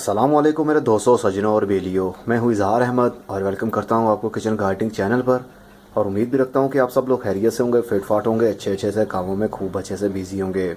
अस्सलाम वालेकुम मेरे दोस्तों, सजनों और बेलियों। मैं हूँ इजहार अहमद और वेलकम करता हूँ आपको किचन गार्डनिंग चैनल पर। और उम्मीद भी रखता हूँ कि आप सब लोग खैरियत से होंगे, फिट फाट होंगे, अच्छे से कामों में खूब अच्छे से बिजी होंगे।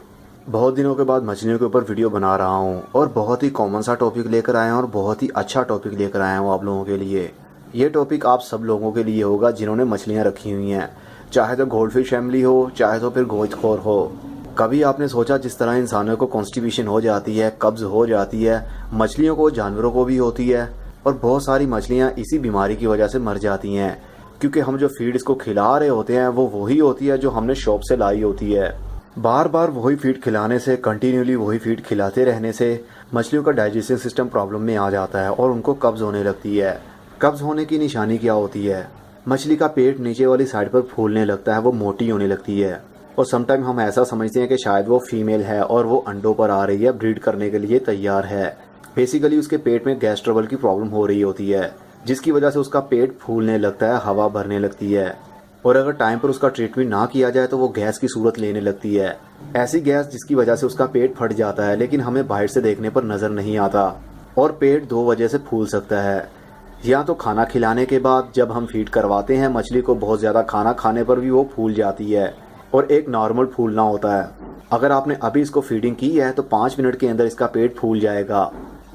बहुत दिनों के बाद मछलियों के ऊपर वीडियो बना रहा हूँ और बहुत ही कॉमन सा टॉपिक लेकर आया हूँ और बहुत ही अच्छा टॉपिक लेकर आया हूँ आप लोगों के लिए। ये टॉपिक आप सब लोगों के लिए होगा जिन्होंने मछलियाँ रखी हुई हैं, चाहे तो गोल्ड फिश फैमिली हो, चाहे तो फिर गोश्तखोर हो। कभी आपने सोचा जिस तरह इंसानों को कॉन्स्टिपेशन हो जाती है, कब्ज हो जाती है, मछलियों को, जानवरों को भी होती है। और बहुत सारी मछलियां इसी बीमारी की वजह से मर जाती हैं, क्योंकि हम जो फीड इसको खिला रहे होते हैं वो वही होती है जो हमने शॉप से लाई होती है। बार बार वही फीड खिलाने से, कंटिन्यूली वही फीड खिलाते रहने से मछलियों का डाइजेस्टिव सिस्टम प्रॉब्लम में आ जाता है और उनको कब्ज होने लगती है। कब्ज होने की निशानी क्या होती है? मछली का पेट नीचे वाली साइड पर फूलने लगता है, वो मोटी होने लगती है। और समटाइम हम ऐसा समझते हैं कि शायद वो फीमेल है और वो अंडों पर आ रही है, ब्रीड करने के लिए तैयार है। बेसिकली उसके पेट में गैस ट्रबल की प्रॉब्लम हो रही होती है, जिसकी वजह से उसका पेट फूलने लगता है, हवा भरने लगती है। और अगर टाइम पर उसका ट्रीटमेंट ना किया जाए तो वो गैस की सूरत लेने लगती है। ऐसी गैस जिसकी वजह से उसका पेट फट जाता है, लेकिन हमें बाहर से देखने पर नजर नहीं आता। और पेट दो वजह से फूल सकता है। या तो खाना खिलाने के बाद, जब हम फीड करवाते हैं मछली को, बहुत ज्यादा खाना खाने पर भी वो फूल जाती है। और एक नॉर्मल फूलना होता है। अगर आपने अभी इसको फीडिंग की है तो 5 मिनट के अंदर इसका पेट फूल जाएगा,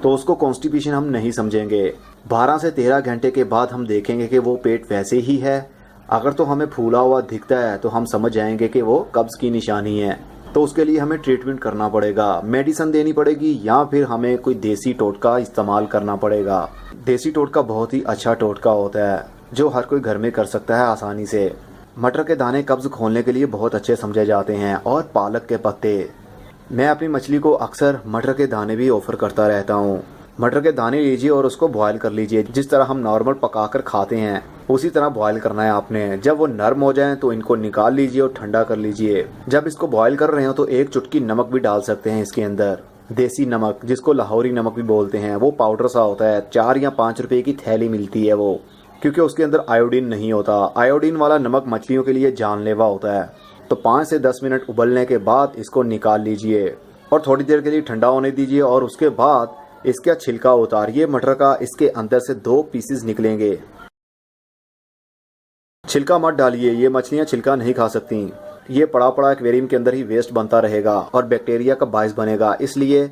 तो उसको कॉन्स्टिपेशन हम नहीं समझेंगे। 12 से 13 घंटे के बाद हम देखेंगे कि वो पेट वैसे ही है। अगर तो हमें फूला हुआ दिखता है तो हम समझ जाएंगे कि वो कब्ज की निशानी है। तो उसके लिए हमें ट्रीटमेंट करना पड़ेगा, मेडिसिन देनी पड़ेगी, या फिर हमें कोई देसी टोटका इस्तेमाल करना पड़ेगा। देसी टोटका बहुत ही अच्छा टोटका होता है जो हर कोई घर में कर सकता है आसानी से। मटर के दाने कब्ज खोलने के लिए बहुत अच्छे समझे जाते हैं, और पालक के पत्ते। मैं अपनी मछली को अक्सर मटर के दाने भी ऑफर करता रहता हूँ। मटर के दाने लीजिए और उसको बॉयल कर लीजिए, जिस तरह हम नॉर्मल पकाकर खाते हैं उसी तरह बॉयल करना है आपने। जब वो नरम हो जाएं तो इनको निकाल लीजिए और ठंडा कर लीजिए। जब इसको बॉयल कर रहे हो तो 1 चुटकी नमक भी डाल सकते हैं इसके अंदर। देसी नमक, जिसको लाहौरी नमक भी बोलते हैं, वो पाउडर सा होता है। 4 या 5 रुपए की थैली मिलती है वो, क्योंकि उसके अंदर आयोडीन नहीं होता। आयोडीन वाला नमक मछलियों के लिए जानलेवा होता है। तो 5 से 10 मिनट उबलने के बाद इसको निकाल लीजिए और थोड़ी देर के लिए ठंडा होने दीजिए। और उसके बाद इसका छिलका उतारिए मटर का। इसके अंदर से 2 पीसेस निकलेंगे। छिलका मत डालिए, ये मछलियां छिलका नहीं खा सकती। ये पड़ा पड़ा एक्वेरियम के अंदर ही वेस्ट बनता रहेगा और बैक्टीरिया का बाइस बनेगा। इसलिए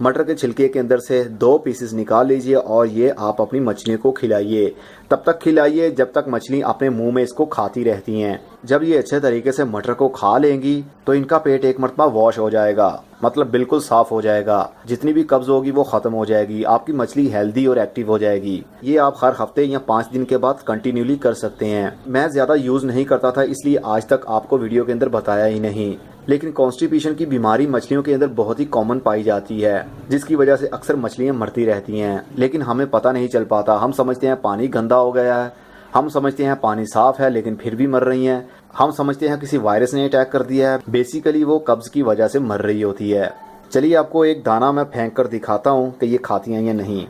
मटर के छिलके के अंदर से 2 पीसेस निकाल लीजिए और ये आप अपनी मछली को खिलाइए। तब तक खिलाइए जब तक मछली अपने मुंह में इसको खाती रहती हैं। जब ये अच्छे तरीके से मटर को खा लेंगी तो इनका पेट एक मरतबा वॉश हो जाएगा, मतलब बिल्कुल साफ हो जाएगा। जितनी भी कब्ज होगी वो खत्म हो जाएगी। आपकी मछली हेल्दी और एक्टिव हो जाएगी। ये आप हर हफ्ते या 5 दिन के बाद कंटिन्यूली कर सकते हैं। मैं ज्यादा यूज नहीं करता था, इसलिए आज तक आपको वीडियो के अंदर बताया ही नहीं। लेकिन कॉन्स्टिपेशन की बीमारी मछलियों के अंदर बहुत ही कॉमन पाई जाती है, जिसकी वजह से अक्सर मछलियां मरती रहती हैं। लेकिन हमें पता नहीं चल पाता। हम समझते हैं पानी गंदा हो गया है, हम समझते हैं पानी साफ है, लेकिन फिर भी मर रही हैं। हम समझते हैं किसी वायरस ने अटैक कर दिया है, बेसिकली वो कब्ज की वजह से मर रही होती है। चलिए आपको एक दाना मैं फेंक कर दिखाता हूँ कि ये खाती हैं या नहीं।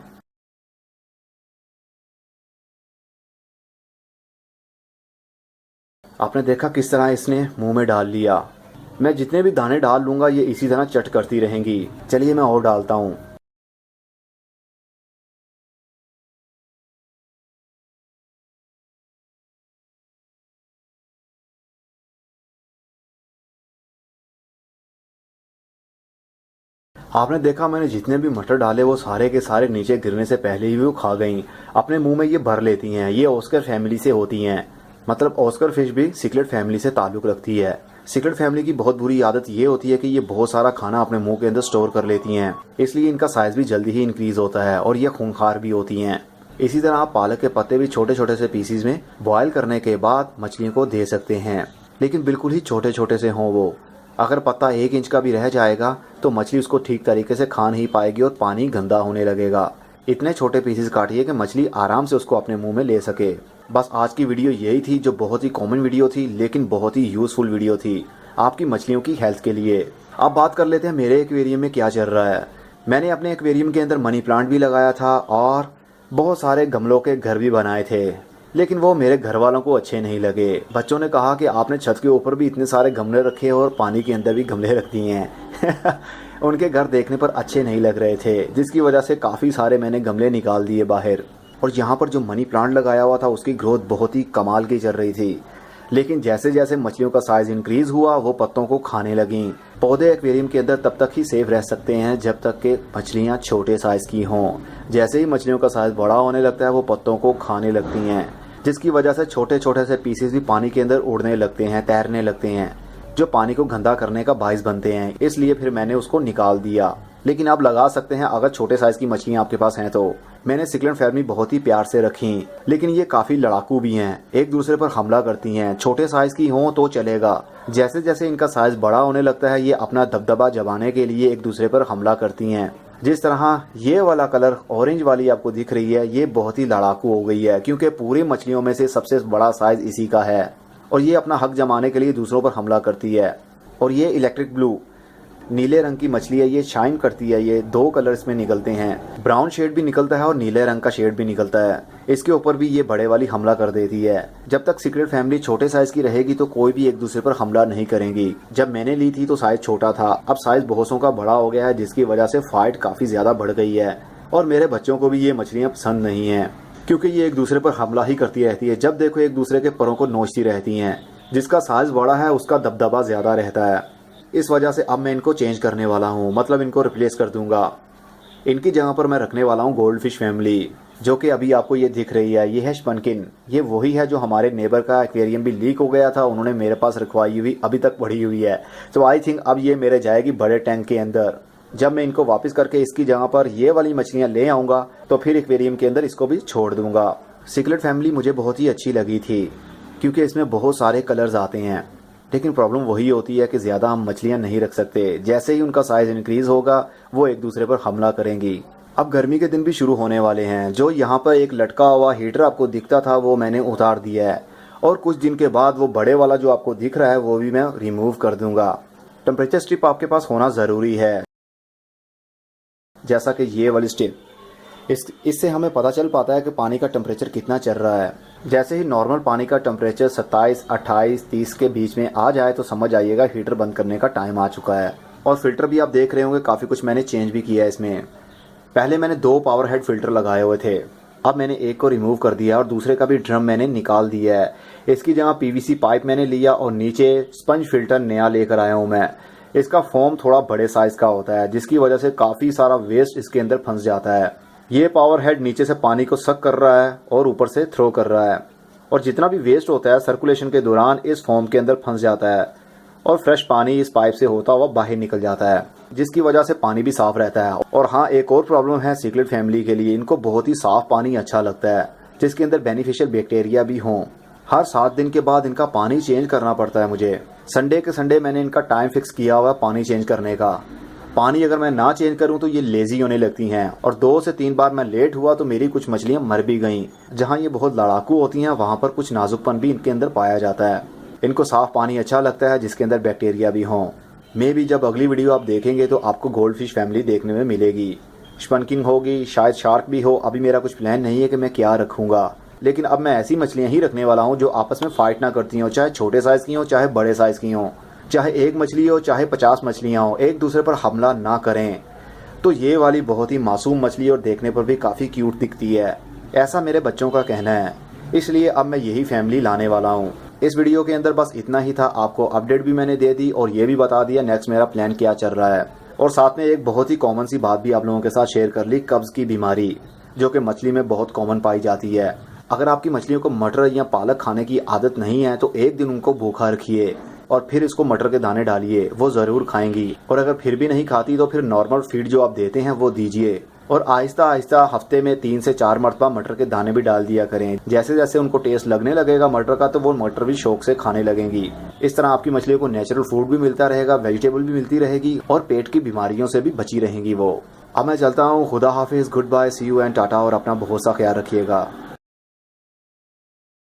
आपने देखा किस तरह इसने मुंह में डाल लिया। मैं जितने भी दाने डाल लूंगा ये इसी तरह चट करती रहेंगी। चलिए मैं और डालता हूँ। आपने देखा मैंने जितने भी मटर डाले वो सारे के सारे नीचे गिरने से पहले ही वो खा गईं। अपने मुंह में ये भर लेती हैं। ये ऑस्कर फैमिली से होती हैं, मतलब ऑस्कर फिश भी सिकलेट फैमिली से ताल्लुक रखती है। सिकलेट फैमिली की बहुत बुरी आदत ये होती है कि ये बहुत सारा खाना अपने मुंह के अंदर स्टोर कर लेती हैं, इसलिए इनका साइज भी जल्दी ही इंक्रीज होता है और ये खूंखार भी होती हैं। इसी तरह आप पालक के पत्ते भी छोटे छोटे से पीसीज में बॉयल करने के बाद मछलियों को दे सकते हैं, लेकिन बिल्कुल ही छोटे छोटे से हों वो। अगर पत्ता 1 इंच का भी रह जाएगा तो मछली उसको ठीक तरीके से खा नहीं पाएगी और पानी गंदा होने लगेगा। इतने छोटे पीसेस काटिए कि मछली आराम से उसको अपने मुंह में ले सके। बस आज की वीडियो यही थी, जो बहुत ही कॉमन वीडियो थी लेकिन बहुत ही यूजफुल वीडियो थी आपकी मछलियों की हेल्थ के लिए। अब बात कर लेते हैं मेरे एक्वेरियम में क्या चल रहा है। मैंने अपने एक्वेरियम के अंदर मनी प्लांट भी लगाया था और बहुत सारे गमलों के घर भी बनाए थे। लेकिन वो मेरे घर वालों को अच्छे नहीं लगे। बच्चों ने कहा कि आपने छत के ऊपर भी इतने सारे गमले रखे और पानी के अंदर भी गमले रख दिए हैं। उनके घर देखने पर अच्छे नहीं लग रहे थे, जिसकी वजह से काफ़ी सारे मैंने गमले निकाल दिए बाहर। और यहाँ पर जो मनी प्लांट लगाया हुआ था उसकी ग्रोथ बहुत ही कमाल की चल रही थी, लेकिन जैसे जैसे मछलियों का साइज इंक्रीज हुआ वो पत्तों को खाने लगीं। पौधे एक्वेरियम के अंदर तब तक ही सेफ रह सकते हैं जब तक कि मछलियाँ छोटे साइज की हों। जैसे ही मछलियों का साइज बड़ा होने लगता है वो पत्तों को खाने लगती हैं, जिसकी वजह से छोटे छोटे से पीसेस भी पानी के अंदर उड़ने लगते हैं, तैरने लगते हैं, जो पानी को गंदा करने का बाइस बनते हैं। इसलिए फिर मैंने उसको निकाल दिया। लेकिन आप लगा सकते हैं अगर छोटे साइज की मछलियाँ आपके पास हैं तो। मैंने सिक्लेंट फैमिली बहुत ही प्यार से रखी, लेकिन ये काफ़ी लड़ाकू भी हैं, एक दूसरे पर हमला करती हैं। छोटे साइज की हों तो चलेगा, जैसे जैसे इनका साइज बड़ा होने लगता है ये अपना दबदबा जमाने के लिए एक दूसरे पर हमला करती हैं। जिस तरह ये वाला कलर ऑरेंज वाली आपको दिख रही है, ये बहुत ही लड़ाकू हो गई है, क्योंकि पूरी मछलियों में से सबसे बड़ा साइज इसी का है और ये अपना हक जमाने के लिए दूसरों पर हमला करती है। और ये इलेक्ट्रिक ब्लू नीले रंग की मछली है, ये शाइन करती है। ये दो कलर्स में निकलते हैं, ब्राउन शेड भी निकलता है और नीले रंग का शेड भी निकलता है। इसके ऊपर भी ये बड़े वाली हमला कर देती है। जब तक सीक्रेट फैमिली छोटे साइज की रहेगी तो कोई भी एक दूसरे पर हमला नहीं करेंगी। जब मैंने ली थी तो साइज छोटा था, अब साइज बहुतों का बड़ा हो गया है, जिसकी वजह से फाइट काफी ज्यादा बढ़ गई है। और मेरे बच्चों को भी ये मछलियाँ पसंद नहीं है, क्योंकि ये एक दूसरे पर हमला ही करती रहती है। जब देखो एक दूसरे के परों को नोचती रहती हैं। जिसका साइज बड़ा है उसका दबदबा ज्यादा रहता है। इस वजह से अब मैं इनको चेंज करने वाला हूँ, मतलब इनको रिप्लेस कर दूंगा। इनकी जगह पर मैं रखने वाला हूँ गोल्ड फिश फैमिली, जो कि अभी आपको ये दिख रही है। ये है स्पनकिन, ये वही है जो हमारे नेबर का एक्वेरियम भी लीक हो गया था, उन्होंने मेरे पास रखवाई हुई, अभी तक पड़ी हुई है। तो आई थिंक अब ये मेरे जाएगी बड़े टैंक के अंदर। जब मैं इनको वापस करके इसकी जगह पर ये वाली मछलियाँ ले आऊँगा तो फिर एक्वेरियम के अंदर इसको भी छोड़ दूंगा। सीक्रेट फैमिली मुझे बहुत ही अच्छी लगी थी, क्योंकि इसमें बहुत सारे कलर्स आते हैं। लेकिन प्रॉब्लम वही होती है कि ज़्यादा हम मछलियाँ नहीं रख सकते। जैसे ही उनका साइज इंक्रीज होगा वो एक दूसरे पर हमला करेंगी। अब गर्मी के दिन भी शुरू होने वाले हैं। जो यहाँ पर एक लटका हुआ हीटर आपको दिखता था वो मैंने उतार दिया है, और कुछ दिन के बाद वो बड़े वाला जो आपको दिख रहा है वो भी मैं रिमूव कर दूंगा। टेम्परेचर स्ट्रिप आपके पास होना ज़रूरी है, जैसा कि ये वाली स्ट्रिप। इससे हमें पता चल पाता है कि पानी का टेम्परेचर कितना चल रहा है। जैसे ही नॉर्मल पानी का टेम्परेचर 27, 28, 30 के बीच में आ जाए तो समझ आइएगा हीटर बंद करने का टाइम आ चुका है। और फिल्टर भी आप देख रहे होंगे काफ़ी कुछ मैंने चेंज भी किया है इसमें। पहले मैंने 2 पावर हेड फिल्टर लगाए हुए थे, अब मैंने एक को रिमूव कर दिया और दूसरे का भी ड्रम मैंने निकाल दिया है। इसकी जगह पीवीसी पाइप मैंने लिया और नीचे स्पंज फिल्टर नया लेकर आया हूँ मैं। इसका फोम थोड़ा बड़े साइज का होता है, जिसकी वजह से काफ़ी सारा वेस्ट इसके अंदर फंस जाता है। ये पावर हेड नीचे से पानी को सक कर रहा है और ऊपर से थ्रो कर रहा है, और जितना भी वेस्ट होता है सर्कुलेशन के दौरान इस फोम के अंदर फंस जाता है और फ्रेश पानी इस पाइप से होता हुआ बाहर निकल जाता है, जिसकी वजह से पानी भी साफ रहता है। और हाँ, एक और प्रॉब्लम है सीक्रेट फैमिली के लिए, इनको बहुत ही साफ पानी अच्छा लगता है, जिसके अंदर बेनिफिशियल बैक्टीरिया भी हों। हर 7 दिन के बाद इनका पानी चेंज करना पड़ता है मुझे। संडे के संडे मैंने इनका टाइम फिक्स किया हुआ है पानी चेंज करने का। पानी अगर मैं ना चेंज करूं तो ये लेजी होने लगती हैं, और 2 से 3 बार मैं लेट हुआ तो मेरी कुछ मछलियां मर भी गईं। जहां ये बहुत लड़ाकू होती हैं वहां पर कुछ नाजुकपन भी इनके अंदर पाया जाता है। इनको साफ पानी अच्छा लगता है जिसके अंदर बैक्टीरिया भी हों। मे भी जब अगली वीडियो आप देखेंगे तो आपको गोल्ड फिश फैमिली देखने में मिलेगी, स्पनकिन होगी, शायद शार्क भी हो। अभी मेरा कुछ प्लान नहीं है कि मैं क्या रखूंगा, लेकिन अब मैं ऐसी मछलियां ही रखने वाला हूं जो आपस में फाइट ना करती हों, चाहे छोटे साइज की हों चाहे बड़े साइज की हों, चाहे एक मछली हो चाहे 50 मछलियां हो, एक दूसरे पर हमला ना करें। तो ये वाली बहुत ही मासूम मछली और देखने पर भी काफ़ी क्यूट दिखती है, ऐसा मेरे बच्चों का कहना है। इसलिए अब मैं यही फैमिली लाने वाला हूँ। इस वीडियो के अंदर बस इतना ही था, आपको अपडेट भी मैंने दे दी और ये भी बता दिया नेक्स्ट मेरा प्लान क्या चल रहा है। और साथ में एक बहुत ही कॉमन सी बात भी आप लोगों के साथ शेयर कर ली, कब्ज की बीमारी, जो कि मछली में बहुत कॉमन पाई जाती है। अगर आपकी मछलियों को मटर या पालक खाने की आदत नहीं है तो एक दिन उनको भूखा रखिए और फिर इसको मटर के दाने डालिए, वो ज़रूर खाएंगी। और अगर फिर भी नहीं खाती तो फिर नॉर्मल फीड जो आप देते हैं वो दीजिए, और आहिस्ता आहिस्ता हफ्ते में 3 से 4 मरतबा मटर के दाने भी डाल दिया करें। जैसे जैसे उनको टेस्ट लगने लगेगा मटर का तो वो मटर भी शौक से खाने लगेंगी। इस तरह आपकी मछलियों को नेचुरल फूड भी मिलता रहेगा, वेजिटेबल भी मिलती रहेगी और पेट की बीमारियों से भी बची रहेंगी वो। अब मैं चलता हूँ, खुदा हाफिज, goodbye, see you and टाटा, और अपना बहुत सा ख्याल रखिएगा।